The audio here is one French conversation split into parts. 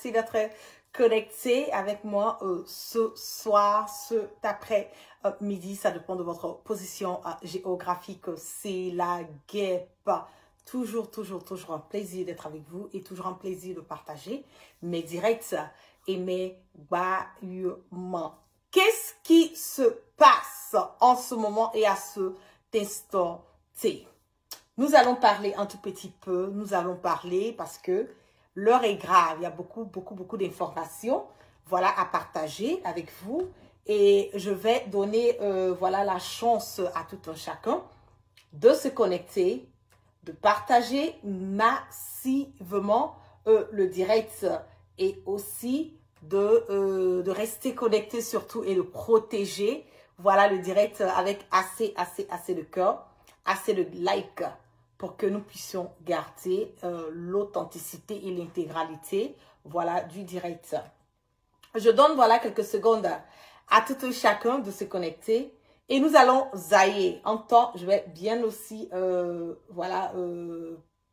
Merci d'être connecté avec moi ce soir, cet après-midi. Ça dépend de votre position géographique. C'est la guêpe. Toujours un plaisir d'être avec vous et toujours un plaisir de partager mes directs et mes bâillements. Qu'est-ce qui se passe en ce moment et à ce instant T? Nous allons parler un tout petit peu. Nous allons parler parce que l'heure est grave. Il y a beaucoup d'informations, voilà, à partager avec vous. Et je vais donner, voilà, la chance à tout un chacun de se connecter, de partager massivement le direct et aussi de rester connecté surtout et de protéger, voilà, le direct avec assez de cœur, assez de likes pour que nous puissions garder l'authenticité et l'intégralité, voilà, du direct. Je donne, voilà, quelques secondes à tout un chacun de se connecter. Et nous allons zailler. En temps, je vais bien aussi, voilà,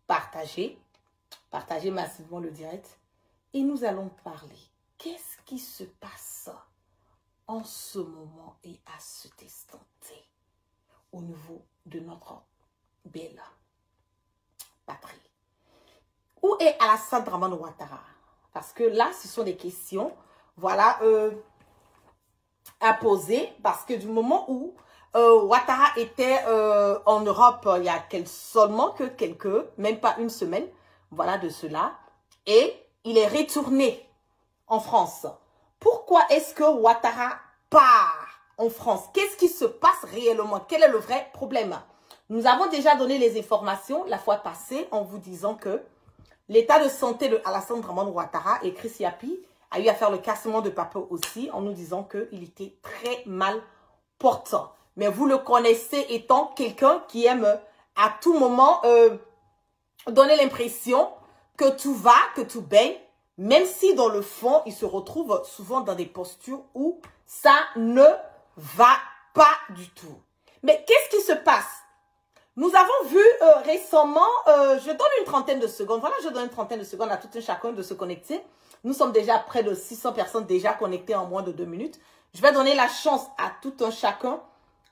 partager massivement le direct. Et nous allons parler. Qu'est-ce qui se passe en ce moment et à cet instant T au niveau de notre belle patrie? Où est Alassane Dramane Ouattara? Parce que là, ce sont des questions, voilà, à poser, parce que du moment où Ouattara était en Europe il y a seulement même pas une semaine, voilà, de cela, et il est retourné en France. Pourquoi est-ce que Ouattara part en France? Qu'est-ce qui se passe réellement? Quel est le vrai problème? Nous avons déjà donné les informations la fois passée en vous disant que l'état de santé de Alassane Dramane Ouattara et Chris Yapi a eu à faire le cassement de papier aussi en nous disant qu'il était très mal portant. Mais vous le connaissez étant quelqu'un qui aime à tout moment donner l'impression que tout va, que tout baigne, même si dans le fond, il se retrouve souvent dans des postures où ça ne va pas du tout. Mais qu'est-ce qui se passe? Nous avons vu récemment, je donne une trentaine de secondes, voilà, je donne une trentaine de secondes à tout un chacun de se connecter. Nous sommes déjà près de 600 personnes déjà connectées en moins de 2 minutes. Je vais donner la chance à tout un chacun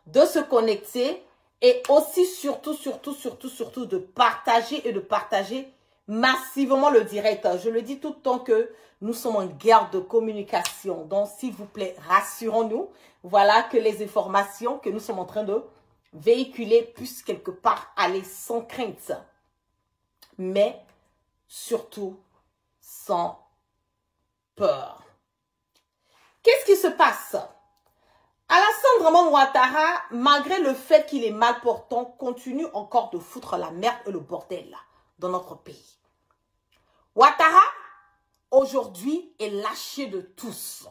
de se connecter et aussi surtout de partager et de partager massivement le direct. Je le dis tout le temps que nous sommes en guerre de communication. Donc, s'il vous plaît, rassurons-nous. Voilà que les informations que nous sommes en train de véhiculer puissent quelque part aller sans crainte. Mais surtout sans peur. Qu'est-ce qui se passe? Alassane Dramane Ouattara, malgré le fait qu'il est mal portant, continue encore de foutre la merde et le bordel dans notre pays. Ouattara, aujourd'hui, est lâché de tous.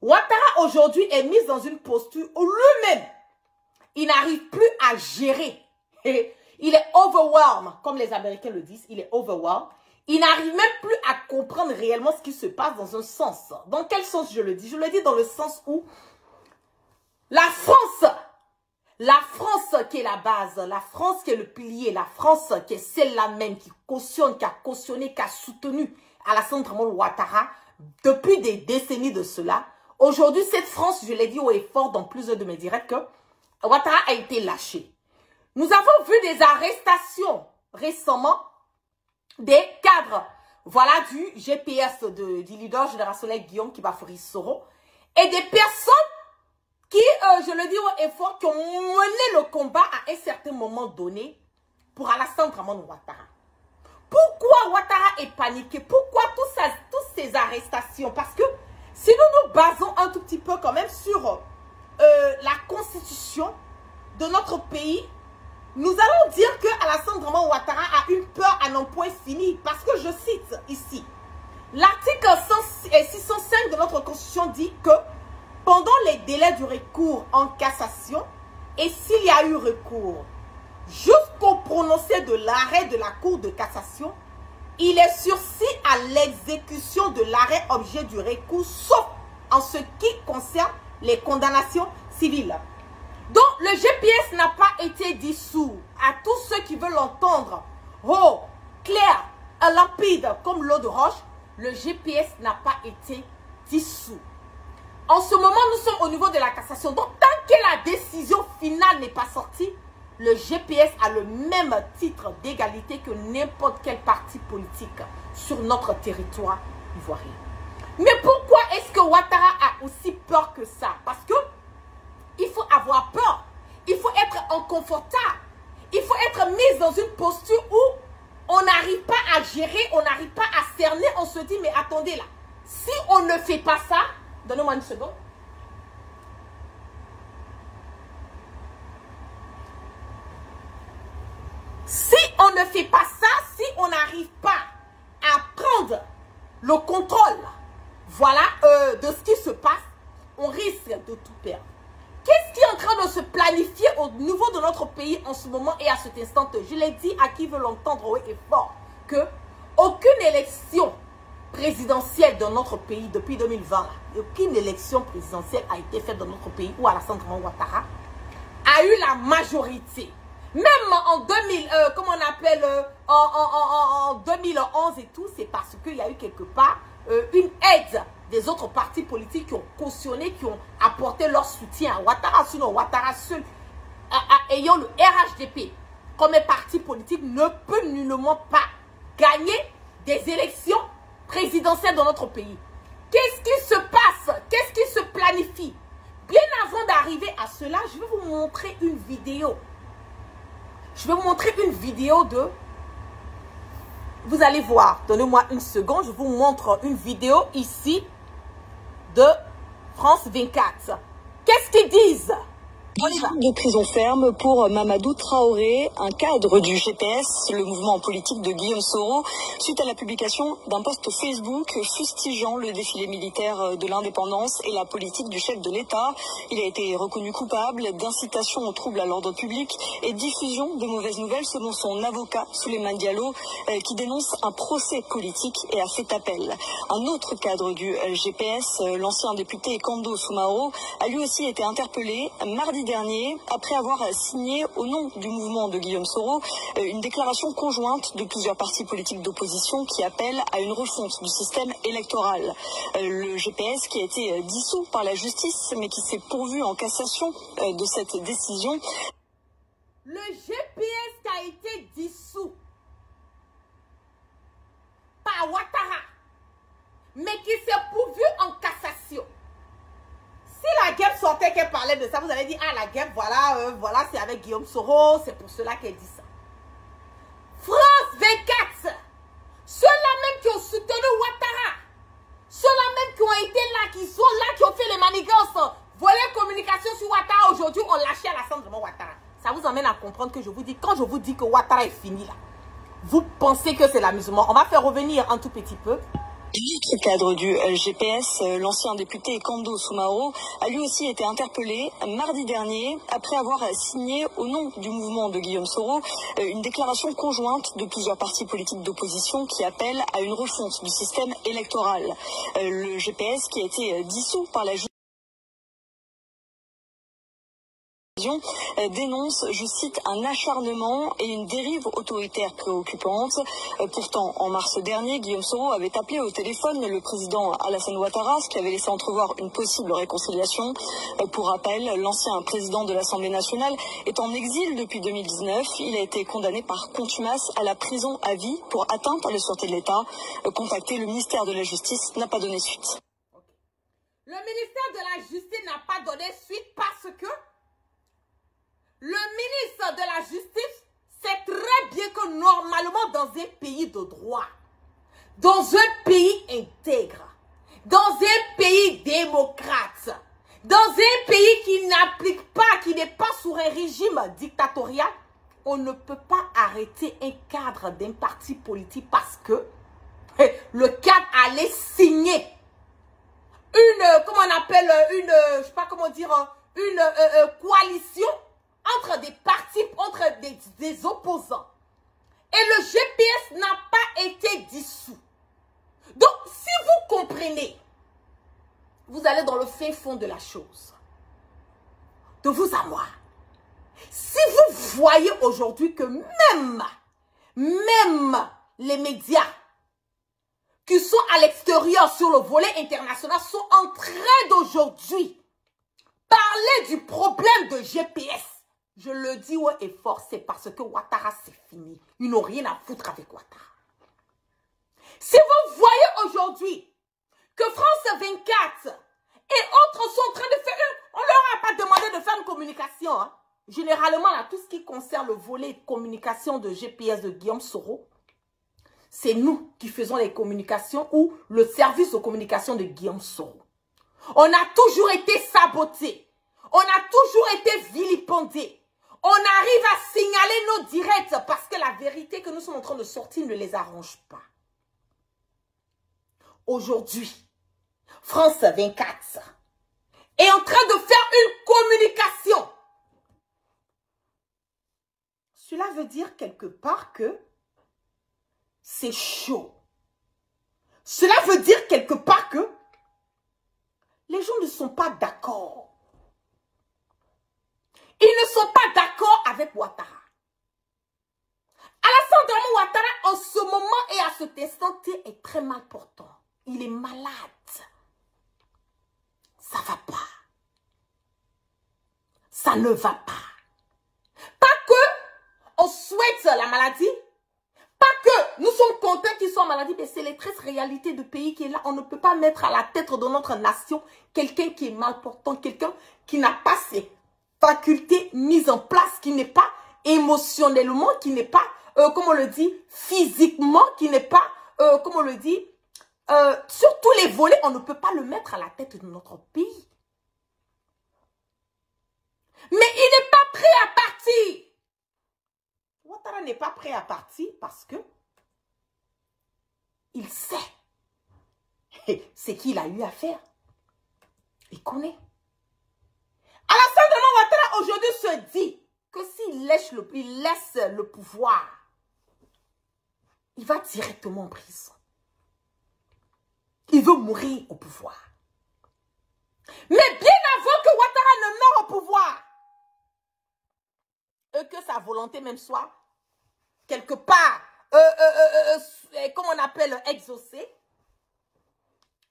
Ouattara, aujourd'hui, est mis dans une posture où lui-même, il n'arrive plus à gérer. Il est overwhelmed, comme les Américains le disent, il est overwhelmed. Il n'arrive même plus à comprendre réellement ce qui se passe dans un sens. Dans quel sens je le dis? Je le dis dans le sens où la France qui est la base, la France qui est le pilier, la France qui est celle-là même qui cautionne, qui a cautionné, qui a soutenu Alassane Dramane Ouattara depuis des décennies de cela. Aujourd'hui, cette France, je l'ai dit haut et fort dans plusieurs de mes directs, que Ouattara a été lâché. Nous avons vu des arrestations récemment des cadres, voilà, du GPS du leader générationnel Guillaume Kibafori Soro et des personnes qui, je le dis haut et fort, qui ont mené le combat à un certain moment donné pour Alassane Dramane Ouattara. Pourquoi Ouattara est paniqué? Pourquoi toutes ces arrestations? Parce que si nous nous basons un tout petit peu quand même sur la constitution de notre pays, nous allons dire que Alassane Dramane Ouattara a une peur à non point fini. Parce que je cite ici, l'article 605 de notre constitution dit que pendant les délais du recours en cassation, et s'il y a eu recours, jusqu'au prononcé de l'arrêt de la Cour de cassation, il est sursis à l'exécution de l'arrêt objet du recours, sauf en ce qui concerne les condamnations civiles. Donc, le GPS n'a pas été dissous. À tous ceux qui veulent l'entendre, oh, clair, limpide comme l'eau de roche, le GPS n'a pas été dissous. En ce moment, nous sommes au niveau de la cassation. Donc, tant que la décision finale n'est pas sortie, le GPS a le même titre d'égalité que n'importe quel parti politique sur notre territoire ivoirien. Mais pourquoi est-ce que Ouattara a aussi peur que ça? Parce que il faut avoir peur. Il faut être inconfortable. Il faut être mis dans une posture où on n'arrive pas à gérer, on n'arrive pas à cerner. On se dit, mais attendez là, si on ne fait pas ça, donnez-moi une seconde. Si on ne fait pas ça, si on n'arrive pas à prendre le contrôle, voilà, de ce qui se passe, on risque de tout perdre. Qu'est-ce qui est en train de se planifier au niveau de notre pays en ce moment et à cet instant? Je l'ai dit à qui veut l'entendre haut et fort, que aucune élection présidentielle dans notre pays depuis 2020, aucune élection présidentielle a été faite dans notre pays où Alassane Ouattara a eu la majorité. Même en 2000, comment on appelle, en 2011 et tout, c'est parce qu'il y a eu quelque part une aide des autres partis politiques qui ont cautionné, qui ont apporté leur soutien à Ouattara. Sinon, Ouattara seul, ayant le RHDP comme un parti politique, ne peut nullement pas gagner des élections présidentielles dans notre pays. Qu'est-ce qui se passe? Qu'est-ce qui se planifie? Bien avant d'arriver à cela, je vais vous montrer une vidéo. Je vais vous montrer une vidéo de... Vous allez voir, donnez-moi une seconde, je vous montre une vidéo ici de France 24. Qu'est-ce qu'ils disent? De prison ferme pour Mamadou Traoré, un cadre du GPS, le mouvement politique de Guillaume Soro, suite à la publication d'un post Facebook fustigeant le défilé militaire de l'indépendance et la politique du chef de l'État. Il a été reconnu coupable d'incitation aux troubles à l'ordre public et diffusion de mauvaises nouvelles selon son avocat Souleymane Diallo, qui dénonce un procès politique et a fait appel. Un autre cadre du GPS, l'ancien député Kando Soumaro, a lui aussi été interpellé mardi dernier, après avoir signé au nom du mouvement de Guillaume Soro une déclaration conjointe de plusieurs partis politiques d'opposition qui appellent à une refonte du système électoral. Le GPS qui a été dissous par la justice, mais qui s'est pourvu en cassation de cette décision. Le GPS qui a été dissous par Ouattara, mais qui s'est pourvu en cassation. Si la guerre sortait qu'elle parlait de ça, vous allez dire, ah la guerre, voilà, voilà, c'est avec Guillaume Soro, c'est pour cela qu'elle dit ça. France 24, ceux-là même qui ont soutenu Ouattara, ceux-là même qui ont été là, qui sont là, qui ont fait les manigances, volet communication sur Ouattara, aujourd'hui on lâchait à l'Assemblée de Ouattara. Ça vous amène à comprendre que je vous dis, quand je vous dis que Ouattara est fini là, vous pensez que c'est l'amusement. On va faire revenir un tout petit peu. Ce cadre du GPS, l'ancien député Kando Soumaro, a lui aussi été interpellé mardi dernier après avoir signé au nom du mouvement de Guillaume Soro une déclaration conjointe de plusieurs partis politiques d'opposition qui appellent à une refonte du système électoral. Le GPS qui a été dissous par la justice dénonce, je cite, un acharnement et une dérive autoritaire préoccupante. Pourtant, en mars dernier, Guillaume Soro avait appelé au téléphone le président Alassane Ouattara, ce qui avait laissé entrevoir une possible réconciliation. Pour rappel, l'ancien président de l'Assemblée nationale est en exil depuis 2019. Il a été condamné par contumace à la prison à vie pour atteinte à la sûreté de l'État. Contacté, le ministère de la Justice n'a pas donné suite. Le ministère de la Justice n'a pas donné suite parce que le ministre de la Justice sait très bien que normalement dans un pays de droit, dans un pays intègre, dans un pays démocrate, dans un pays qui n'applique pas, qui n'est pas sous un régime dictatorial, on ne peut pas arrêter un cadre d'un parti politique parce que le cadre allait signer une, comment on appelle, une, je sais pas comment dire, une coalition entre des partis, entre des opposants. Et le GPS n'a pas été dissous. Donc, si vous comprenez, vous allez dans le fin fond de la chose. De vous à moi. Si vous voyez aujourd'hui que même les médias, qui sont à l'extérieur sur le volet international sont en train d'aujourd'hui parler du problème de GPS. Je le dis haut et fort, c'est parce que Ouattara, c'est fini. Ils n'ont rien à foutre avec Ouattara. Si vous voyez aujourd'hui que France 24 et autres sont en train de faire on ne leur a pas demandé de faire une communication. Hein. Généralement, là, tout ce qui concerne le volet communication de GPS de Guillaume Soro, c'est nous qui faisons les communications ou le service de communication de Guillaume Soro. On a toujours été sabotés. On a toujours été vilipendés. On arrive à signaler nos directs parce que la vérité que nous sommes en train de sortir ne les arrange pas. Aujourd'hui, France 24 est en train de faire une communication. Cela veut dire quelque part que c'est chaud. Cela veut dire quelque part que les gens ne sont pas d'accord. Ils ne sont pas d'accord avec Ouattara. Alassane Dramane Ouattara, en ce moment et à cet instant, est très mal portant. Il est malade. Ça ne va pas. Ça ne va pas. Pas que on souhaite la maladie. Pas que nous sommes contents qu'ils soient en maladie, mais c'est les 13 réalités de pays qui est là. On ne peut pas mettre à la tête de notre nation quelqu'un qui est mal portant, quelqu'un qui n'a pas ses facultés mises en place, qui n'est pas émotionnellement, qui n'est pas, comme on le dit, physiquement, qui n'est pas, comme on le dit, sur tous les volets, on ne peut pas le mettre à la tête de notre pays. Mais il n'est pas prêt à partir. Ouattara n'est pas prêt à partir parce que il sait ce qu'il a eu à faire. Il connaît. Alassane Dramane Ouattara aujourd'hui se dit que s'il laisse le pouvoir, il va directement en prison. Il veut mourir au pouvoir. Mais bien avant que Ouattara ne meure au pouvoir, et que sa volonté même soit quelque part, comme on appelle, exaucée,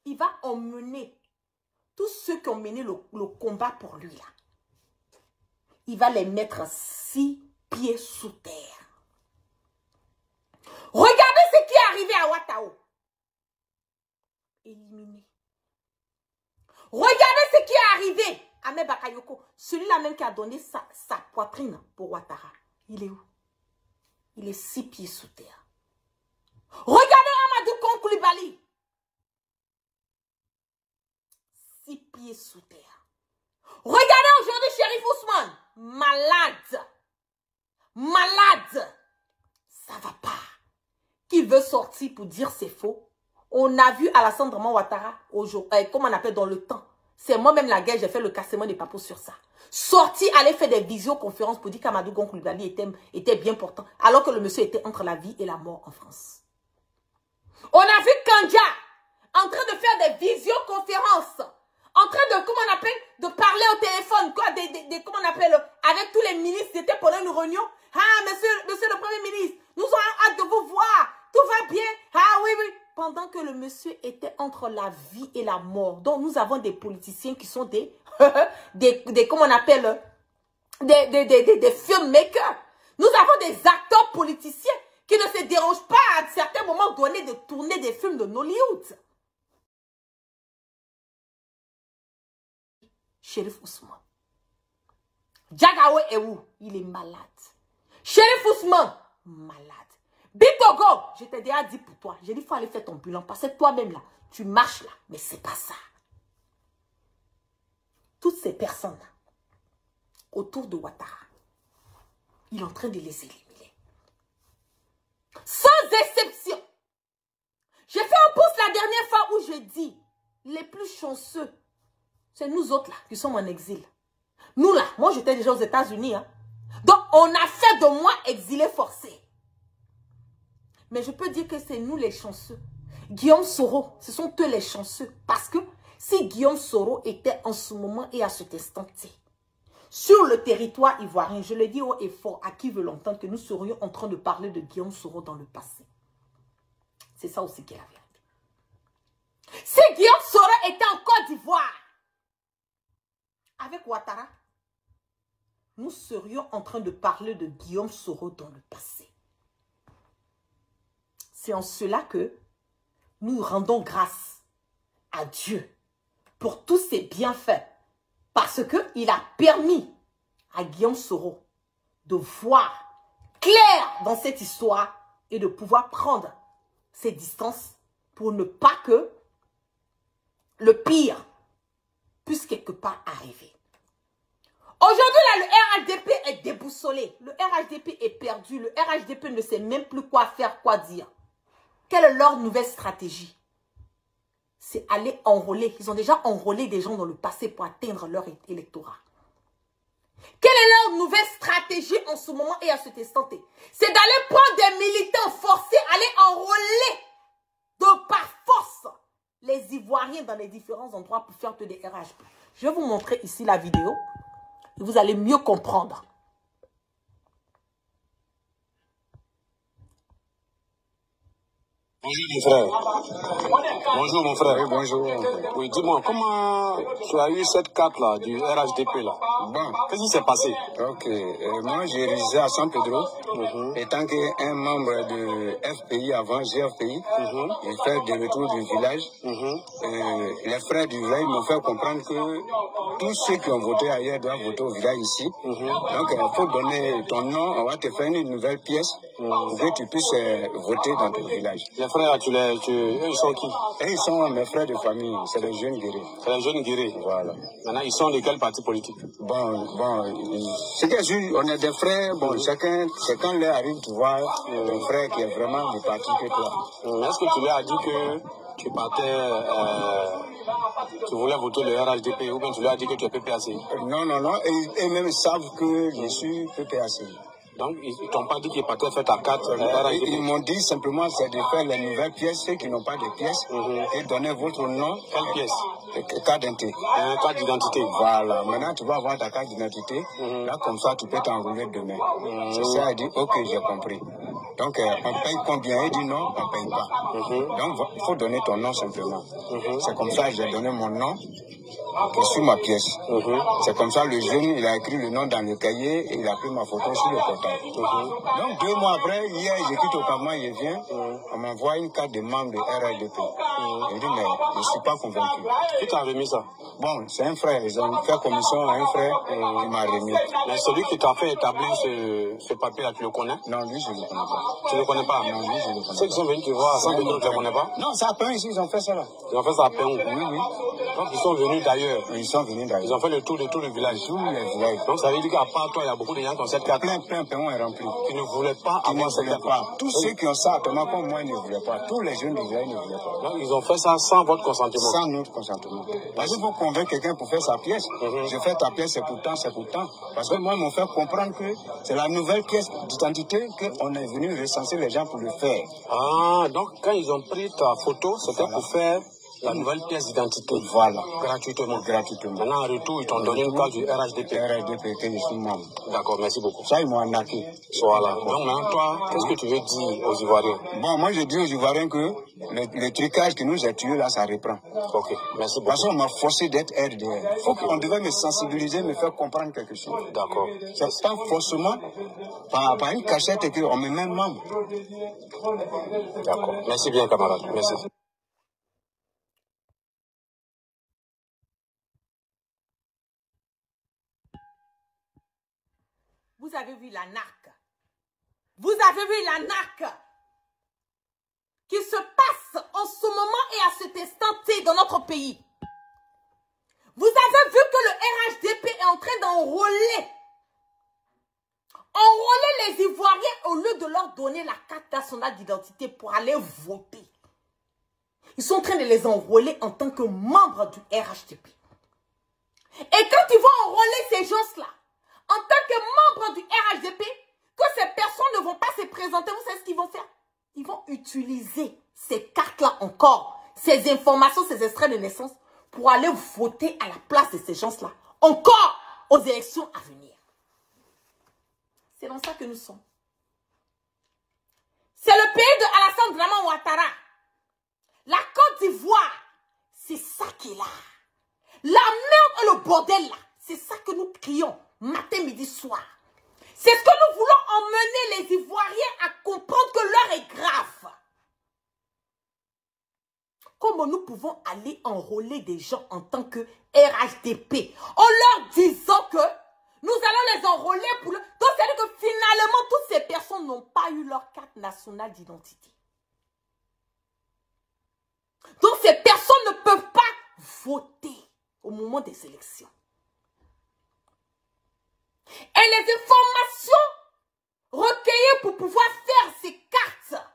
il va emmener tous ceux qui ont mené le combat pour lui là. Il va les mettre 6 pieds sous terre. Regardez ce qui est arrivé à Ouattao. Éliminé. Regardez ce qui est arrivé à Ahmed Bakayoko. Celui-là même qui a donné sa poitrine pour Ouattara. Il est où? Il est 6 pieds sous terre. Regardez Amadou Kon Coulibaly. 6 pieds sous terre. Regardez aujourd'hui Chérif Ousmane. Malade. Malade. Ça va pas. Qui veut sortir pour dire c'est faux? On a vu Alassane Dramane Ouattara aujourd'hui, comme on appelle dans le temps. C'est moi-même la guerre, j'ai fait le cassement des papos sur ça. Sorti, aller faire des visioconférences pour dire qu'Amadou Gon Coulibaly était bien portant, alors que le monsieur était entre la vie et la mort en France. On a vu Kandja en train de faire des visioconférences, en train de, comment on appelle, de parler au téléphone, quoi, comment on appelle, avec tous les ministres, c'était pendant une réunion. Ah, monsieur le Premier ministre, nous avons hâte de vous voir, tout va bien, ah oui, oui. Pendant que le monsieur était entre la vie et la mort. Donc, nous avons des politiciens qui sont des comment on appelle, des filmmakers. Nous avons des acteurs politiciens qui ne se dérangent pas à certains moments donnés de tourner des films de Nollywood. Chérif Ousmane. Jagawe est où? Il est malade. Chérif Ousmane, malade. Bitogo, je t'ai déjà dit pour toi. J'ai dit, il faut aller faire ton bilan. Parce que toi-même, là, tu marches là. Mais c'est pas ça. Toutes ces personnes-là, autour de Ouattara, il est en train de les éliminer. Sans exception. J'ai fait un post la dernière fois où je dis, les plus chanceux, c'est nous autres là, qui sommes en exil. Nous là, moi j'étais déjà aux États-Unis. Hein. Donc, on a fait de moi exilé forcé. Mais je peux dire que c'est nous les chanceux. Guillaume Soro, ce sont eux les chanceux. Parce que si Guillaume Soro était en ce moment et à cet instant sur le territoire ivoirien, je le dis haut et fort à qui veut l'entendre, que nous serions en train de parler de Guillaume Soro dans le passé. C'est ça aussi qui est la vérité. Si Guillaume Soro était en Côte d'Ivoire, avec Ouattara, nous serions en train de parler de Guillaume Soro dans le passé. C'est en cela que nous rendons grâce à Dieu pour tous ses bienfaits. Parce qu'il a permis à Guillaume Soro de voir clair dans cette histoire et de pouvoir prendre ses distances pour ne pas que le pire puisse quelque part arriver. Aujourd'hui, là, le RHDP est déboussolé. Le RHDP est perdu. Le RHDP ne sait même plus quoi faire, quoi dire. Quelle est leur nouvelle stratégie? C'est aller enrôler. Ils ont déjà enrôlé des gens dans le passé pour atteindre leur électorat. Quelle est leur nouvelle stratégie en ce moment et à cet instant? C'est d'aller prendre des militants forcés, aller enrôler de par force les Ivoiriens dans les différents endroits pour faire que des RHP. Je vais vous montrer ici la vidéo et vous allez mieux comprendre. Bonjour mon frère. Bonjour mon frère. Oui, bonjour. Oui, dis-moi, comment tu as eu cette carte-là du RHDP là? Bon. Qu'est-ce qui s'est passé? Ok. Moi, j'ai résidé à San Pedro. Étant qu'un membre de FPI avant, GFPI, j'ai fait des retours du village. Les frères du village m'ont fait comprendre que tous ceux qui ont voté ailleurs doivent voter au village ici. Donc, il faut donner ton nom. On va te faire une nouvelle pièce pour que tu puisses voter dans ton village. Les frères, eux, ils sont qui? Et ils sont mes frères de famille. C'est les jeunes guerriers. C'est les jeunes guerriers. Voilà. Maintenant, ils sont de quel parti politique? Bon, c'est que on est des frères, bon, chacun, c'est quand leur arrive de voir un frère qui est vraiment du parti que toi. Est-ce que tu leur as dit que tu partais, tu voulais voter le RHDP ou bien tu leur as dit que tu es PPAC? Non, et même savent que je suis PPAC. Donc, ils t'ont pas dit qu'ils partaient faire ta carte Ils m'ont dit simplement c'est de faire les nouvelles pièces, ceux qui n'ont pas de pièces, et donner votre nom. Quelle pièce? Carte d'identité. Un carte d'identité. Voilà. Maintenant, tu vas avoir ta carte d'identité. Là, comme ça, tu peux t'enrouler demain. C'est ça, elle dit, ok, j'ai compris. Donc, on paye combien? Il dit non, on ne paye pas. Donc, il faut donner ton nom simplement. C'est comme ça que j'ai donné mon nom qui est sur ma pièce. C'est comme ça, le jeune, il a écrit le nom dans le cahier et il a pris ma photo sur le portable. Donc, 2 mois après, hier, je quitte au campement, je viens, on m'envoie une carte de membre de RHDP. Je dis, mais je ne suis pas convaincu. Qui t'a remis ça? Bon, c'est un frère, ils ont fait commission à un frère qui m'a remis. Mais celui qui t'a fait établir ce papier-là, tu le connais? Non, lui, je ne le connais pas. Tu ne le connais pas? Non, lui, je ne le connais pas. Ceux qui sont venus te voir sans que tu ne le connais pas? Non, c'est à Péon ici, ils ont fait ça là. Ils ont fait ça à Péon? Oui. Donc ils sont venus d'ailleurs? Ils sont venus d'ailleurs. Ils ont fait le tour de tout le village? Tous les villages. Donc ça veut dire qu'à part toi, il y a beaucoup de gens qui ont cette carte? Plein, Péon est rempli. Qui ne voulaient pas avoir cette carte? Tous ceux qui ont ça, actuellement, comme moi, ils ne voulaient pas. Tous les jeunes du village ne voulaient pas. Donc ils ont fait ça sans votre consentement? Sans notre consentement. Parce qu'il faut convaincre quelqu'un pour faire sa pièce. Je fais ta pièce, c'est pourtant. Parce que moi, ils m'ont fait comprendre que c'est la nouvelle pièce d'identité qu'on est venu recenser les gens pour le faire. Ah, donc quand ils ont pris ta photo, c'était pour faire la nouvelle pièce d'identité. Voilà. Gratuitement. Maintenant, en retour, ils t'ont donné une carte du RHDP. RHDP, que je suis membre. D'accord, merci beaucoup. Ça, ils m'ont arnaqué. Voilà. Donc maintenant, toi, qu'est-ce que tu veux dire aux Ivoiriens? Bon, moi, je dis aux Ivoiriens que le trucage qui nous a tués, là, ça reprend. Ok, merci beaucoup. Parce qu'on m'a forcé d'être RDR. On devait me sensibiliser, me faire comprendre quelque chose. D'accord. C'est pas forcément par une cachette qu'on me met membre. D'accord. Merci bien, camarade. Merci. Vous avez vu la narque. Vous avez vu la narque qui se passe en ce moment et à cet instant T dans notre pays. Vous avez vu que le RHDP est en train d'enrôler les Ivoiriens au lieu de leur donner la carte nationale d'identité pour aller voter. Ils sont en train de les enrôler en tant que membres du RHDP. Et quand ils vont enrôler ces gens-là, en tant que membres du RHDP, que ces personnes ne vont pas se présenter, vous savez ce qu'ils vont faire? Ils vont utiliser ces cartes-là encore, ces informations, ces extraits de naissance, pour aller voter à la place de ces gens-là, encore aux élections à venir. C'est dans ça que nous sommes. C'est le pays de Alassane Draman Ouattara. La Côte d'Ivoire C'est ça qui est là. La merde et le bordel là. C'est ça que nous crions matin, midi, soir. C'est ce que nous voulons emmener les Ivoiriens à comprendre que l'heure est grave. Comment nous pouvons aller enrôler des gens en tant que RHDP en leur disant que nous allons les enrôler pour le... Donc, c'est-à-dire que finalement, toutes ces personnes n'ont pas eu leur carte nationale d'identité. Donc, ces personnes ne peuvent pas voter au moment des élections. Et les informations recueillies pour pouvoir faire ces cartes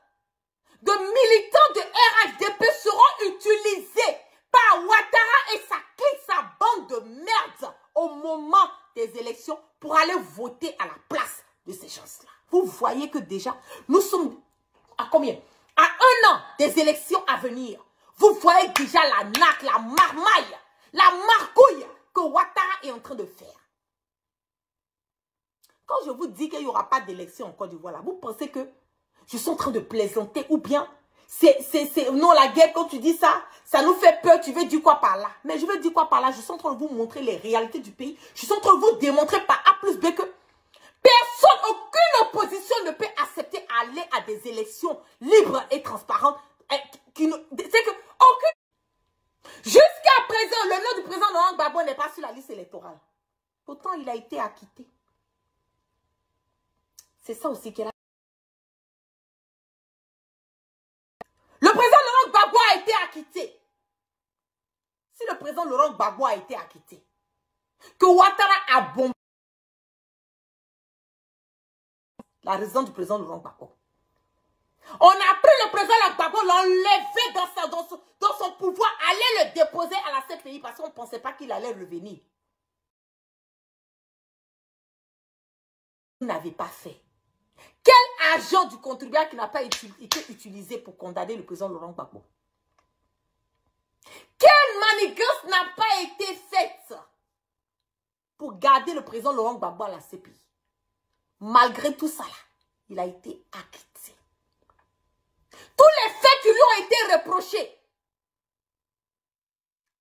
de militants de RHDP seront utilisées par Ouattara et sa clique, sa bande de merde au moment des élections pour aller voter à la place de ces gens-là. Vous voyez que déjà, nous sommes à combien? À 1 an des élections à venir. Vous voyez déjà la naque, la marmaille, la margouille que Ouattara est en train de faire. Quand je vous dis qu'il n'y aura pas d'élection en Côte d'Ivoire, vous pensez que je suis en train de plaisanter ou bien non, la guerre, quand tu dis ça, ça nous fait peur, tu veux dire quoi par là? Mais je veux dire quoi par là? Je suis en train de vous montrer les réalités du pays. Je suis en train de vous démontrer par A plus B que personne, aucune opposition ne peut accepter aller à des élections libres et transparentes. C'est que aucune... Jusqu'à présent, le nom du président Laurent Gbagbo n'est pas sur la liste électorale. Pourtant, il a été acquitté. C'est ça aussi qu'elle a... Le président Laurent Gbagbo a été acquitté. Si le président Laurent Gbagbo a été acquitté, que Ouattara a bombé la résidence du président Laurent Gbagbo, on a pris le président Gbagbo, l'enlever dans son pouvoir, aller le déposer à la CPI parce qu'on ne pensait pas qu'il allait revenir. Vous n'avez pas fait. Quel agent du contribuable qui n'a pas été utilisé pour condamner le président Laurent Gbagbo? Quelle manigance n'a pas été faite pour garder le président Laurent Gbagbo à la CPI? Malgré tout ça, là, il a été acquitté. Tous les faits qui lui ont été reprochés,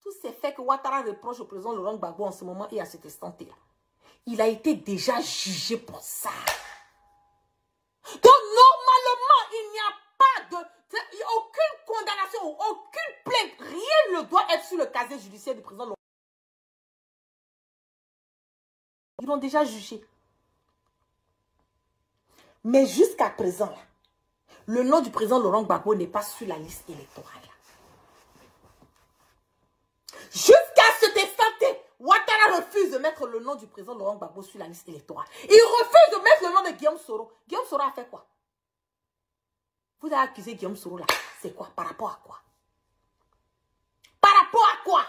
tous ces faits que Ouattara reproche au président Laurent Gbagbo en ce moment et à cet instant-là, il a été déjà jugé pour ça. Donc, normalement, il n'y a pas aucune condamnation ou aucune plainte. Rien ne doit être sur le casier judiciaire du président Laurent. Ils l'ont déjà jugé. Mais jusqu'à présent, là, le nom du président Laurent Gbagbo n'est pas sur la liste électorale. Jusqu'à cet instant, Ouattara refuse de mettre le nom du président Laurent Gbagbo sur la liste électorale. Il refuse de mettre le nom de Guillaume Soro. Guillaume Soro a fait quoi? Vous avez accusé Guillaume Soro là. C'est quoi? Par rapport à quoi? Par rapport à quoi?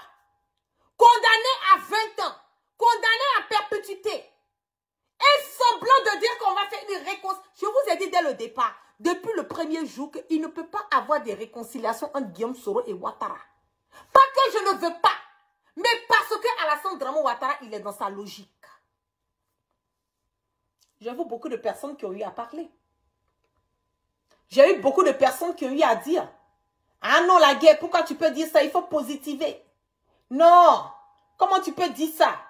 Condamné à 20 ans. Condamné à perpétuité. Et semblant de dire qu'on va faire une réconciliation. Je vous ai dit dès le départ, depuis le premier jour, qu'il ne peut pas avoir des réconciliations entre Guillaume Soro et Ouattara. Pas que je ne veux pas. Mais parce que Alassane Dramane Ouattara, il est dans sa logique. J'ai vu beaucoup de personnes qui ont eu à parler. J'ai eu beaucoup de personnes qui ont eu à dire, ah non, la guerre, pourquoi tu peux dire ça? Il faut positiver. Non, comment tu peux dire ça?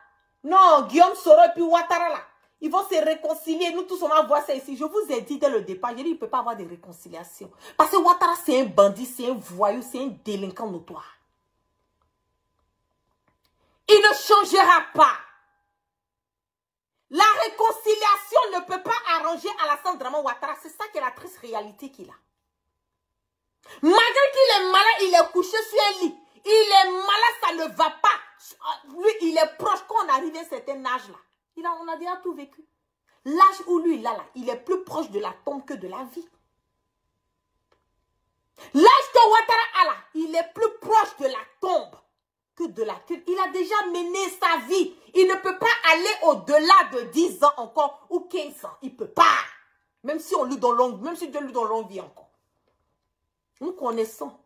Non, Guillaume Soro et puis Ouattara là, ils vont se réconcilier. Nous tous, on va voir ça ici. Je vous ai dit dès le départ, j'ai dit, il ne peut pas avoir de réconciliation. Parce que Ouattara, c'est un bandit, c'est un voyou, c'est un délinquant notoire. Il ne changera pas. La réconciliation ne peut pas arranger Alassane Dramane Ouattara. C'est ça qui est la triste réalité qu'il a. Malgré qu'il est malade, il est couché sur un lit. Il est malade, ça ne va pas. Lui, il est proche. Quand on arrive à un certain âge là, on a déjà tout vécu. L'âge où lui, là, il est plus proche de la tombe que de la vie. L'âge que Ouattara a là, il est plus proche de la tombe que de la queue. Il a déjà mené sa vie. Il ne peut pas aller au-delà de 10 ans encore ou 15 ans. Il ne peut pas. Même si on lui donne longue, même si Dieu lui donne longue vie encore. Nous connaissons.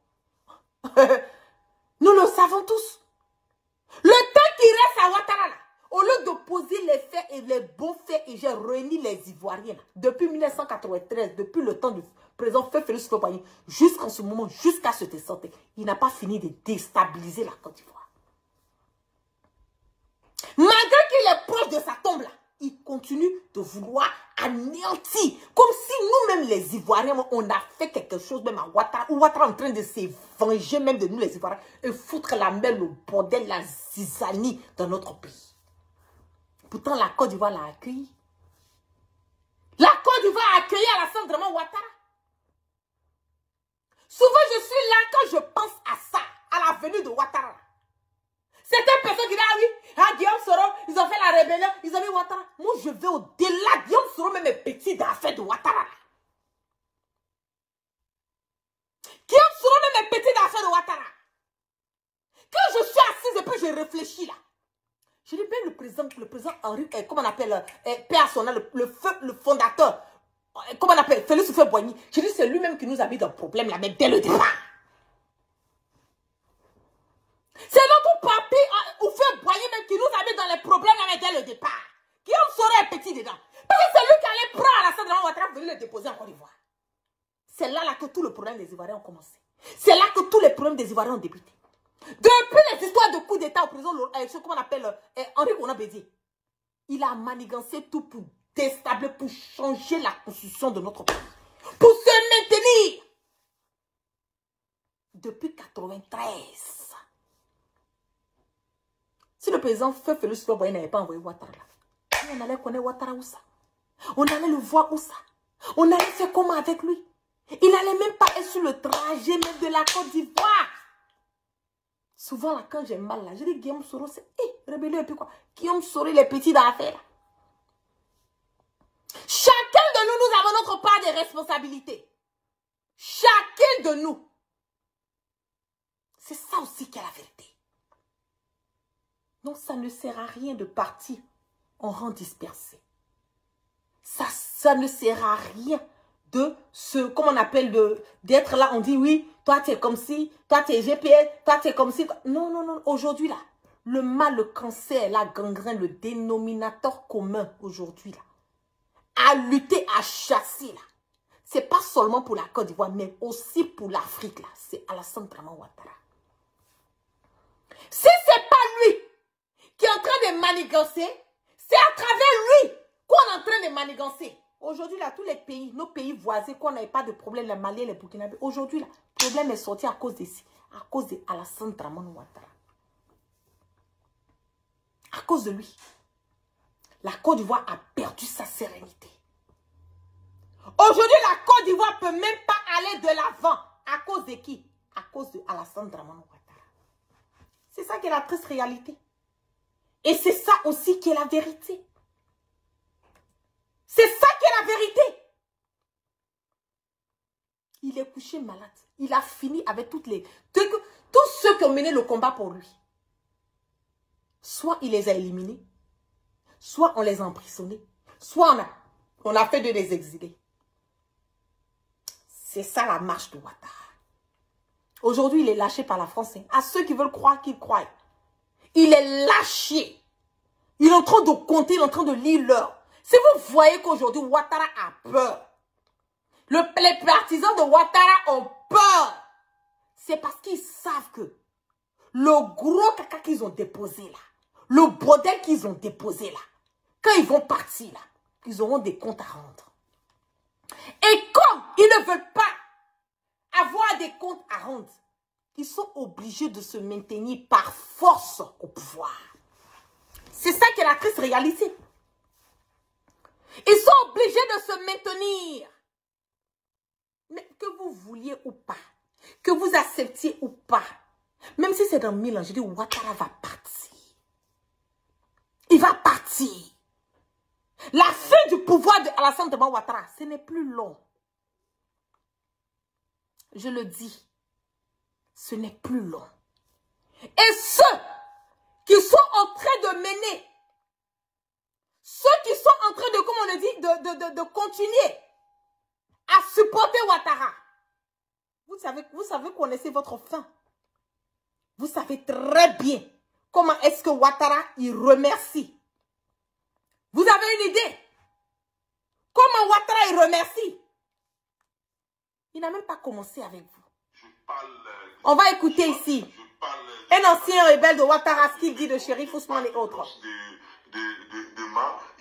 Nous le savons tous. Le temps qui reste à Ouattara là, Au lieu d'opposer les faits et les bons faits, et j'ai réuni les Ivoiriens depuis 1993, depuis le temps du président Félix Houphouët-Boigny, jusqu'en ce moment, jusqu'à ce instant, il n'a pas fini de déstabiliser la Côte d'Ivoire. Malgré qu'il est proche de sa tombe là, il continue de vouloir anéantir. Comme si nous-mêmes les Ivoiriens, on a fait quelque chose même à Ouattara. Ou Ouattara est en train de se venger même de nous les Ivoiriens. Et foutre la mer, le bordel, la zizanie dans notre pays. Pourtant, la Côte d'Ivoire l'a accueilli. La Côte d'Ivoire a accueilli Alassane Draman Ouattara. Souvent, je suis là quand je pense à ça, à la venue de Ouattara. Certaines personnes qui disent, ah oui, ah, Guillaume Soro, ils ont fait la rébellion, ils ont mis Ouattara. Moi, je vais au-delà. Guillaume Soro, même est petit dans l'affaire de Ouattara. Guillaume Soro, même est petit dans l'affaire de Ouattara. Quand je suis assise et puis je réfléchis là, je dis, même le président Henri, comment on appelle, Père Sonna, le fondateur, comment on appelle, Félix Houphouët-Boigny. Je dis, c'est lui-même qui nous a mis dans le problème là, même dès le départ. C'est notre papi Houphouët-Boigny même qui nous a mis dans les problèmes là, même dès le départ. Guillaume Soro est petit dedans. Parce que c'est lui qui allait prendre Alassane Draman Ouattara pour venir le déposer en Côte d'Ivoire. C'est là que tout le problème des Ivoiriens ont commencé. C'est là que tous les problèmes des Ivoiriens ont débuté. Depuis les histoires de coup d'État au président, comment on appelle, Henri Konan Bédié, il a manigancé tout pour déstabiliser, pour changer la constitution de notre pays. Pour se maintenir. Depuis 1993. Si le président Félix Houphouët-Boigny n'avait pas envoyé Ouattara là, on allait connaître Ouattara où ça? On allait le voir où ça? On allait faire comment avec lui? Il n'allait même pas être sur le trajet même de la Côte d'Ivoire. Souvent, là, quand j'ai mal, là, je dis Guillaume Soro, c'est rébellion et puis quoi? Guillaume Soro, il est petit dans l'affaire. Chacun de nous, nous avons notre part de responsabilité. Chacun de nous. C'est ça aussi qui est la vérité. Donc, ça ne sert à rien de partir en rang dispersé. Ça ne sert à rien de comment on appelle, d'être là, on dit oui, toi tu es comme ci, toi tu es GPS, toi tu es comme ci. Non, non, non, aujourd'hui là, le mal, le cancer, la gangrène, le dénominateur commun aujourd'hui là, à lutter, à chasser là, c'est pas seulement pour la Côte d'Ivoire, mais aussi pour l'Afrique là, c'est Alassane Draman Ouattara. Si c'est pas lui qui est en train de manigancer, c'est à travers lui qu'on est en train de manigancer. Aujourd'hui, là, tous les pays, nos pays voisins, qu'on n'avait pas de problème, les Maliens, les Burkinabés, aujourd'hui, là, le problème est sorti à cause de Alassane Draman Ouattara. À cause de lui. La Côte d'Ivoire a perdu sa sérénité. Aujourd'hui, la Côte d'Ivoire ne peut même pas aller de l'avant. À cause de qui? À cause de Alassane Draman Ouattara. C'est ça qui est la triste réalité. Et c'est ça aussi qui est la vérité. C'est ça qui est la vérité. Il est couché malade. Il a fini avec tous ceux qui ont mené le combat pour lui. Soit il les a éliminés, soit on les a emprisonnés, soit on a fait de les exiler. C'est ça la marche de Ouattara. Aujourd'hui, il est lâché par la France. À ceux qui veulent croire qu'ils croient. Il est lâché. Il est en train de compter, il est en train de lire l'heure. Si vous voyez qu'aujourd'hui, Ouattara a peur, les partisans de Ouattara ont peur, c'est parce qu'ils savent que le gros caca qu'ils ont déposé là, le bordel qu'ils ont déposé là, quand ils vont partir là, ils auront des comptes à rendre. Et comme ils ne veulent pas avoir des comptes à rendre, ils sont obligés de se maintenir par force au pouvoir. C'est ça qui est la triste réalité. Ils sont obligés de se maintenir. Mais que vous vouliez ou pas, que vous acceptiez ou pas, même si c'est dans 1000 ans, je dis Ouattara va partir. Il va partir. La fin du pouvoir de Alassane Draman Ouattara, ce n'est plus long. Je le dis, ce n'est plus long. Et ceux qui sont en train de mener, ceux qui sont en train de, comme on le dit, de continuer à supporter Ouattara, vous connaissez votre fin. Vous savez très bien comment est-ce que Ouattara, il remercie Vous avez une idée? Comment Ouattara il remercie? Il n'a même pas commencé avec vous. On va écouter ici. Un ancien rebelle de Ouattara, ce qu'il dit de Chérif Ousmane et autres.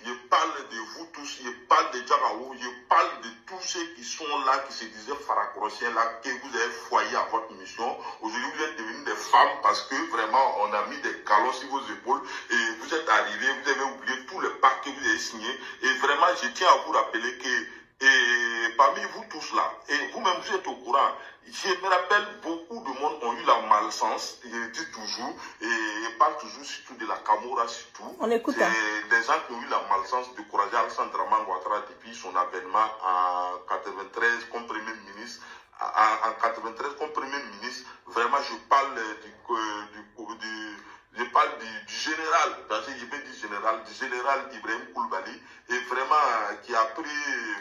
Je parle de vous tous, je parle de Djaraou, je parle de tous ceux qui sont là, qui se disaient Faracrossiens là, que vous avez foyé à votre mission. Aujourd'hui, vous êtes devenus des femmes parce que vraiment, on a mis des galons sur vos épaules et vous êtes arrivés, vous avez oublié tous les pactes que vous avez signés. Et vraiment, je tiens à vous rappeler que parmi vous tous là, et vous-même vous êtes au courant, je me rappelle, beaucoup de monde ont eu la malchance, je dis toujours, et je parle toujours surtout de la Camorra surtout. On écoute. C'est des gens qui ont eu la malchance de courager Alassane Dramane Ouattara depuis son avènement en 93 comme Premier ministre. En 93 comme Premier ministre, vraiment je parle je parle du général, parce que je peux dire général, du général Ibrahim Koulibaly, et vraiment qui a pris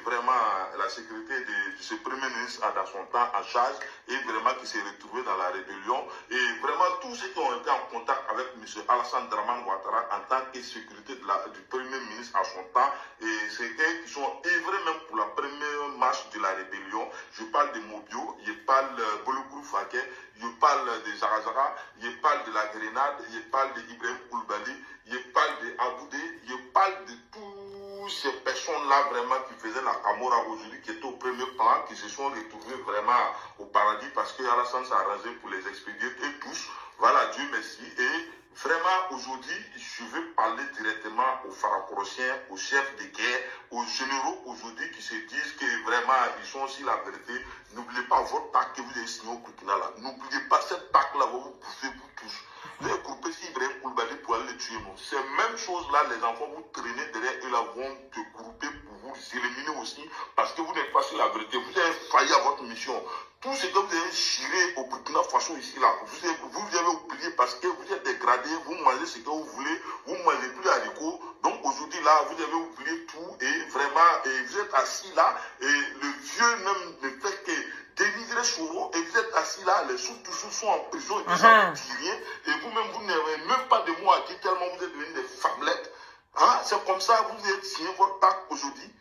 vraiment la sécurité de ce Premier ministre dans son temps en charge, et vraiment qui s'est retrouvé dans la rébellion. Et vraiment tous ceux qui ont été en contact avec M. Alassane Dramane Ouattara en tant que sécurité du Premier ministre à son temps, et c'est eux qui sont œuvrés même pour la première marche de la rébellion. Je parle de Mobio, je parle de Bologourou Faké, je parle de Zarazara, je parle de la Grenade, je parle de Ibrahim Koulibaly, je parle de Aboudé, je parle de toutes ces personnes-là vraiment qui faisaient la Camorra aujourd'hui, qui étaient au premier plan, qui se sont retrouvés vraiment au paradis parce que Alassane s'est arrangé pour les expédier et tous. Voilà, Dieu merci. Et vraiment aujourd'hui, je veux parler directement aux Faracrossiens, aux chefs de guerre, aux généraux aujourd'hui qui se disent que vraiment ils sont aussi la vérité. N'oubliez pas votre pacte que vous avez signé au Burkina là. N'oubliez pas cette pacte-là, vous poussez vous tous. Vous avez groupé si Ibrahim Koulibaly pour aller le tuer. Ces mêmes choses-là, les enfants, vous traînez derrière eux là, vont te grouper pour vous éliminer aussi parce que vous n'êtes pas sur la vérité. Vous avez failli à votre mission. Tout ce que vous avez chiré au Burkina Faso ici là, vous avez oublié parce que vous êtes dégradé, vous mangez ce que vous voulez, vous ne mangez plus les haricots. Donc aujourd'hui là, vous avez oublié tout et vraiment, et vous êtes assis là et le vieux même ne fait que délivrer Soro et vous êtes assis là, les sous-tous sont en prison et vous n'en dites rien et vous-même vous n'avez même pas de mots à dire tellement vous êtes devenus des femmelettes. Hein? C'est comme ça vous avez signé votre pacte aujourd'hui.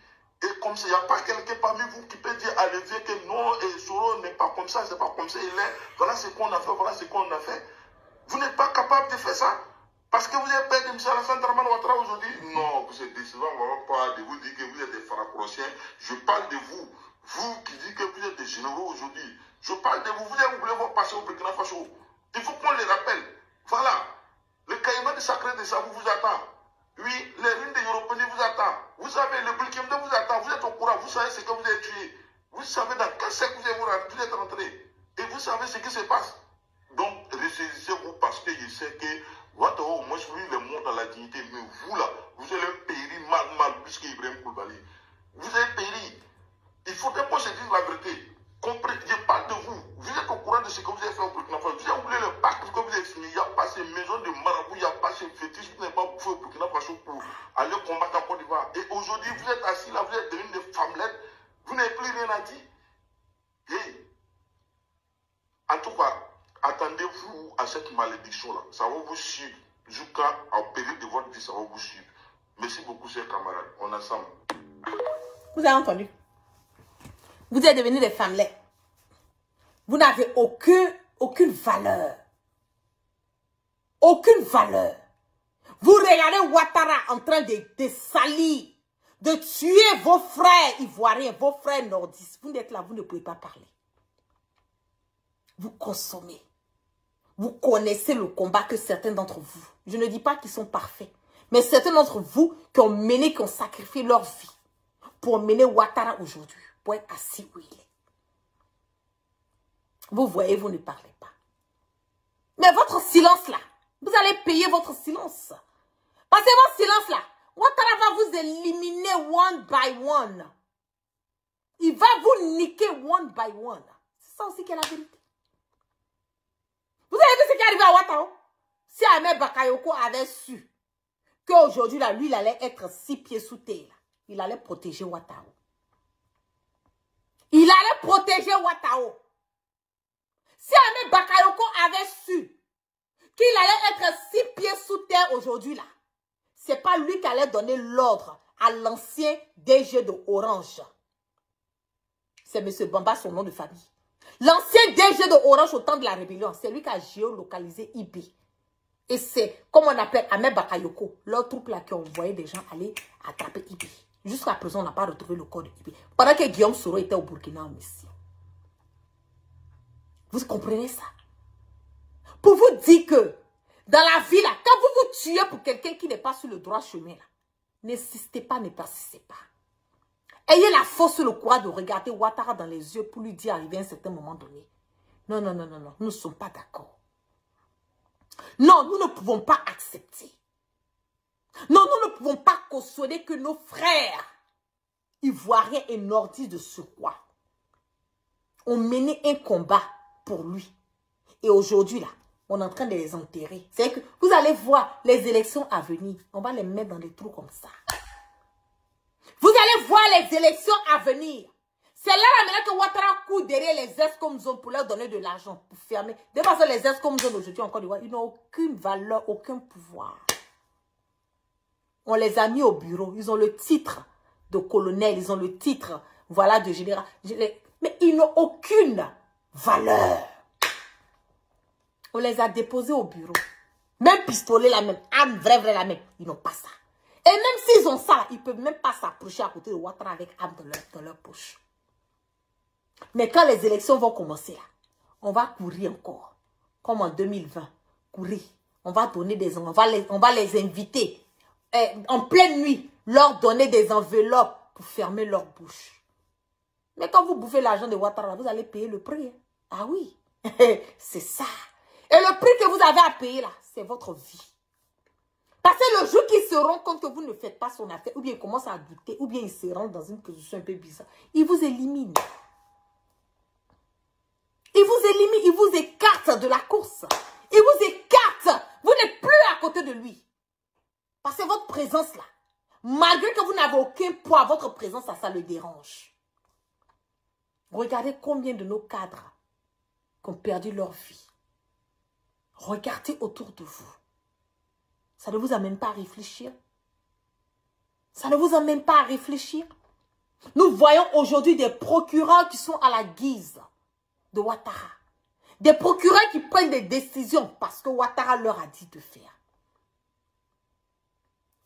Et comme ça, il n'y a pas quelqu'un parmi vous qui peut dire à l'évêque que non, et Soro n'est pas comme ça, c'est pas comme ça, il est. Voilà ce qu'on a fait, voilà ce qu'on a fait. Vous n'êtes pas capable de faire ça. Parce que vous avez peur de M. Alassane Dramane Ouattara aujourd'hui. Non, vous êtes décevant, on ne va pas de vous dire que vous êtes des Faracrossiens. Je parle de vous. Vous qui dites que vous êtes des généraux aujourd'hui. Je parle de vous. Vous avez voulu voir passer au Burkina Faso. Il faut qu'on les rappelle. Voilà. Le caïman de Sacré de Sabou vous attend. Oui, les ruines des Européens vous attendent. Vous savez, le Burkina vous attend. Vous êtes au courant. Vous savez ce que vous avez tué. Vous savez dans quel siècle vous êtes rentré. Et vous savez ce qui se passe. Donc, ressaisissez-vous parce que je sais que Ouattara, moi, je lui le monde dans la dignité. Mais vous, là, vous allez périr mal plus qu'Ibrahim Koulibaly. Vous allez périr. Il faudrait qu'on se dise la vérité. Je parle de vous. Vous êtes au courant de ce que vous avez fait au Burkina Faso. Vous avez oublié le pacte que vous avez signé. Il n'y a pas ces maisons de marabout, il n'y a pas ces fétiches. Vous n'avez pas fait au Burkina Faso pour aller combattre en Côte d'Ivoire. Et aujourd'hui, vous êtes assis là, vous êtes devenus des femmelettes. Vous n'avez plus rien à dire. Et, en tout cas, attendez-vous à cette malédiction-là. Ça va vous suivre. Jusqu'à en période de votre vie, ça va vous suivre. Merci beaucoup, chers camarades. On est ensemble. Vous avez entendu? Vous êtes devenus des femmelettes. Vous n'avez aucune valeur. Aucune valeur. Vous regardez Ouattara en train de salir, de tuer vos frères ivoiriens, vos frères nordistes. Vous êtes là, vous ne pouvez pas parler. Vous consommez. Vous connaissez le combat que certains d'entre vous, je ne dis pas qu'ils sont parfaits, mais certains d'entre vous qui ont mené, qui ont sacrifié leur vie pour mener Ouattara aujourd'hui, pour être assis où il est. Vous voyez, vous ne parlez pas. Mais votre silence là, vous allez payer votre silence. Parce que votre silence là, Ouattara va vous éliminer one by one. Il va vous niquer one by one. C'est ça aussi qui est la vérité. Vous avez vu ce qui est arrivé à Ouattara? Si Ahmed Bakayoko avait su qu'aujourd'hui là, lui, il allait être 6 pieds sous terre, là, il allait protéger Ouattara. Il allait protéger Ouattara. Si Ahmed Bakayoko avait su qu'il allait être 6 pieds sous terre aujourd'hui là, c'est pas lui qui allait donner l'ordre à l'ancien DG de Orange. C'est M. Bamba, son nom de famille. L'ancien DG de Orange au temps de la rébellion, c'est lui qui a géolocalisé IB. Et c'est, comme on appelle Ahmed Bakayoko, leur troupe là qui ont envoyé des gens aller attraper IB. Jusqu'à présent, on n'a pas retrouvé le corps de IB. Pendant que Guillaume Soro était au Burkina en mission. Vous comprenez ça? Pour vous dire que dans la vie, là, quand vous vous tuez pour quelqu'un qui n'est pas sur le droit chemin, là, n'insistez pas, ne persistez pas. Ayez la force et le courage de regarder Ouattara dans les yeux pour lui dire arrivé à un certain moment donné. Non, non, non, non, non, nous ne sommes pas d'accord. Non, nous ne pouvons pas accepter. Non, nous ne pouvons pas cautionner que nos frères ivoiriens et nordistes de surcroît ont mené un combat pour lui. Et aujourd'hui, là, on est en train de les enterrer. C'est que vous allez voir les élections à venir. On va les mettre dans des trous comme ça. Vous allez voir les élections à venir. C'est là maintenant que Ouattara court derrière les ex-comzones pour leur donner de l'argent, pour fermer. De toute façon, les ex-comzones aujourd'hui en Côte d'Ivoire, ils n'ont aucune valeur, aucun pouvoir. On les a mis au bureau. Ils ont le titre de colonel, ils ont le titre, voilà, de général. Mais ils n'ont aucune valeur. On les a déposés au bureau. Même pistolet la même, arme vraie la même. Ils n'ont pas ça. Et même s'ils ont ça, ils ne peuvent même pas s'approcher à côté de Ouattara avec arme dans leur poche. Mais quand les élections vont commencer, là, on va courir encore. Comme en 2020. Courir. On va donner des... On va les inviter. En pleine nuit, leur donner des enveloppes pour fermer leur bouche. Mais quand vous bouffez l'argent de Ouattara, vous allez payer le prix. Hein? Ah oui. C'est ça. Et le prix que vous avez à payer là, c'est votre vie. Parce que le jour qu'ils se rendent compte que vous ne faites pas son affaire, ou bien ils commencent à douter, ou bien ils se rendent dans une position un peu bizarre, ils vous éliminent. Ils vous éliminent, ils vous écartent de la course. Ils vous écartent. Vous n'êtes plus à côté de lui. Parce que votre présence là, malgré que vous n'avez aucun poids, votre présence là, ça le dérange. Regardez combien de nos cadres qui ont perdu leur vie. Regardez autour de vous. Ça ne vous amène pas à réfléchir. Ça ne vous amène pas à réfléchir. Nous voyons aujourd'hui des procureurs qui sont à la guise de Ouattara. Des procureurs qui prennent des décisions parce que Ouattara leur a dit de faire.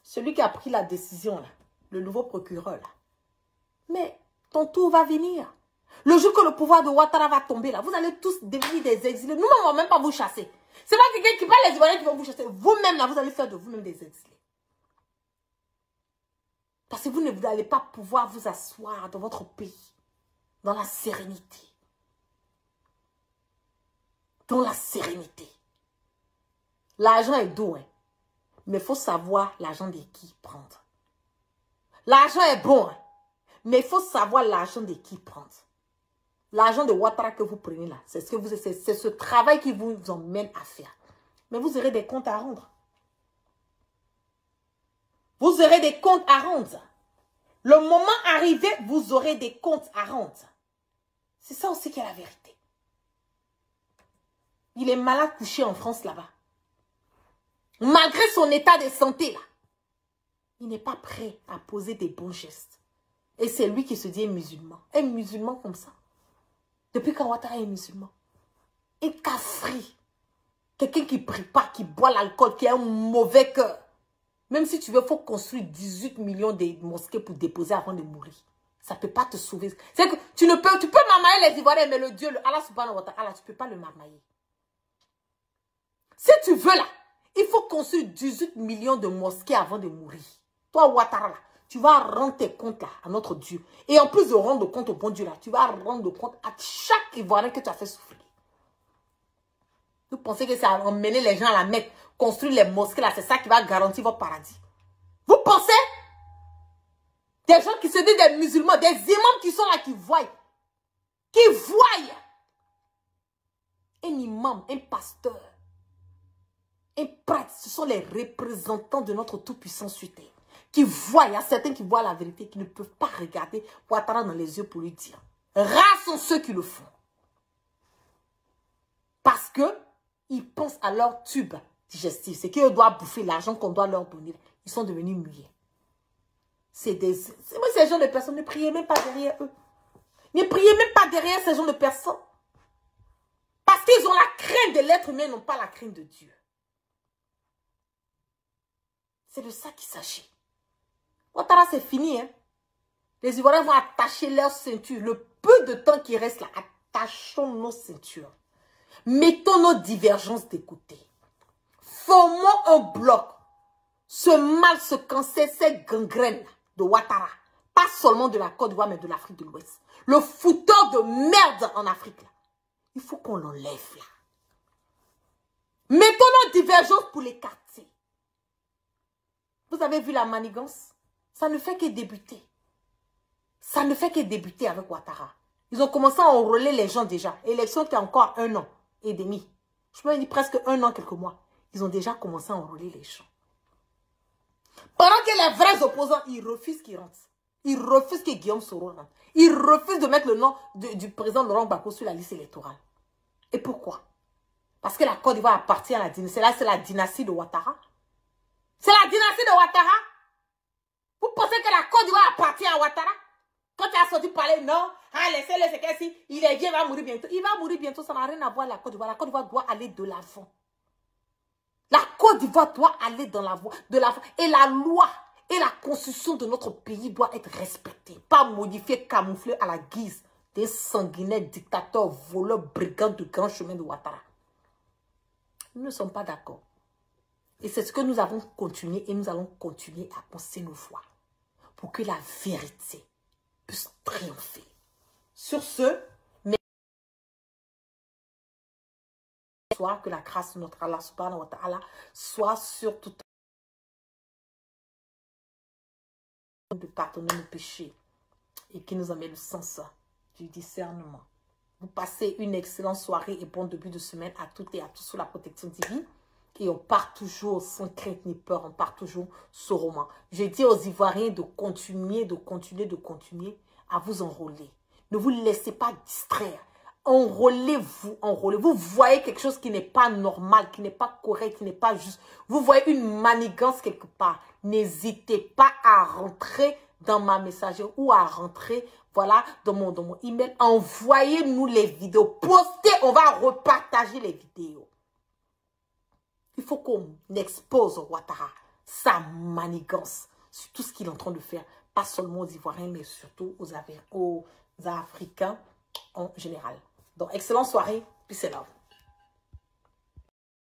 Celui qui a pris la décision, là, le nouveau procureur, là. Mais ton tour va venir. Le jour que le pouvoir de Ouattara va tomber, là, vous allez tous devenir des exilés. Nous, on ne va même pas vous chasser. C'est pas quelqu'un qui parle les Ivoiriens qui vont vous chasser. Vous-même, là, vous allez faire de vous-même des exilés. Parce que vous n'allez pas pouvoir vous asseoir dans votre pays, dans la sérénité. Dans la sérénité. L'argent est doux, hein. Mais il faut savoir l'argent de qui prendre. L'argent est bon, hein. Mais il faut savoir l'argent de qui prendre. L'argent de Ouattara que vous prenez là, c'est ce travail qui vous emmène à faire. Mais vous aurez des comptes à rendre. Vous aurez des comptes à rendre. Le moment arrivé, vous aurez des comptes à rendre. C'est ça aussi qui est la vérité. Il est malade couché en France là-bas. Malgré son état de santé là, il n'est pas prêt à poser des bons gestes. Et c'est lui qui se dit musulman. Un musulman comme ça. Depuis quand Ouattara est musulman. Un cafri. Quelqu'un qui ne prie pas, qui boit l'alcool, qui a un mauvais cœur. Même si tu veux, il faut construire 18 millions de mosquées pour déposer avant de mourir. Ça ne peut pas te sauver. C'est que tu peux marmailler les Ivoiriens, mais le Dieu, le Allah subhanahu wa ta'ala, tu ne peux pas le marmailler. Si tu veux là, il faut construire 18 millions de mosquées avant de mourir. Toi, Ouattara, là, tu vas rendre tes comptes là, à notre Dieu. Et en plus de rendre compte au bon Dieu là, tu vas rendre compte à chaque Ivoirien que tu as fait souffrir. Vous pensez que c'est emmener les gens à la Mecque, construire les mosquées là, c'est ça qui va garantir votre paradis. Vous pensez? Des gens qui se disent des musulmans, des imams qui sont là, qui voient. Un imam, un pasteur, un prêtre, ce sont les représentants de notre tout-puissant sur terre. Qui voient, il y a certains qui voient la vérité, qui ne peuvent pas regarder Ouattara dans les yeux pour lui dire. Rares sont ceux qui le font. Parce que ils pensent à leur tube digestif. C'est qu'ils doivent bouffer l'argent qu'on doit leur donner. Ils sont devenus muets. C'est ces gens de personnes, ne priez même pas derrière eux. Ne priez même pas derrière ces gens de personnes. Parce qu'ils ont la crainte de l'être humain, non pas la crainte de Dieu. C'est de ça qu'il s'agit. Ouattara, c'est fini. Hein? Les Ivoiriens vont attacher leur ceinture. Le peu de temps qui reste là, attachons nos ceintures. Mettons nos divergences de côté. Formons un bloc. Ce mal, ce cancer, cette gangrène de Ouattara. Pas seulement de la Côte d'Ivoire, mais de l'Afrique de l'Ouest. Le fouteur de merde en Afrique. Là. Il faut qu'on l'enlève là. Mettons nos divergences pour les quartiers. Vous avez vu la manigance? Ça ne fait que débuter. Ça ne fait que débuter avec Ouattara. Ils ont commencé à enrôler les gens déjà. Élection qui a encore 1 an et demi. Je peux dire presque 1 an, quelques mois. Ils ont déjà commencé à enrôler les gens. Pendant que les vrais opposants, ils refusent qu'ils rentrent. Ils refusent que Guillaume Soro rentre. Ils refusent de mettre le nom du président Laurent Gbagbo sur la liste électorale. Et pourquoi? Parce que la Côte d'Ivoire appartient à la dynastie. Là, c'est la dynastie de Ouattara. C'est la dynastie de Ouattara. Vous pensez que la Côte d'Ivoire appartient à Ouattara? Quand tu as sorti parler, non, ah, laissez-le, c'est qu'est-ce il est vieux, il va mourir bientôt. Il va mourir bientôt, ça n'a rien à voir avec la Côte d'Ivoire. La Côte d'Ivoire doit aller de l'avant. La Côte d'Ivoire doit aller dans la voie de l'avant. Et la loi et la constitution de notre pays doit être respectée. Pas modifiée, camouflée à la guise des sanguinaires dictateurs, voleurs, brigands de grand chemin de Ouattara. Nous ne sommes pas d'accord. Et c'est ce que nous avons continué et nous allons continuer à penser nos voix. Pour que la vérité puisse triompher. Sur ce, que la grâce de notre Allah subhanahu wa ta'ala soit sur tout de pardonner nos péchés et qui nous amène le sens du discernement. Vous passez une excellente soirée et bon début de semaine à toutes et à tous sous la protection divine. Et on part toujours sans crainte ni peur, on part toujours sereinement. Je dis aux Ivoiriens de continuer à vous enrôler. Ne vous laissez pas distraire. Enrôlez-vous, enrôlez. Vous voyez quelque chose qui n'est pas normal, qui n'est pas correct, qui n'est pas juste. Vous voyez une manigance quelque part. N'hésitez pas à rentrer dans ma messagerie ou à rentrer, voilà, dans mon email. Envoyez-nous les vidéos. Postez, on va repartager les vidéos. Il faut qu'on expose Ouattara sa manigance sur tout ce qu'il est en train de faire. Pas seulement aux Ivoiriens, mais surtout aux Africains en général. Donc, excellente soirée. Peace and love.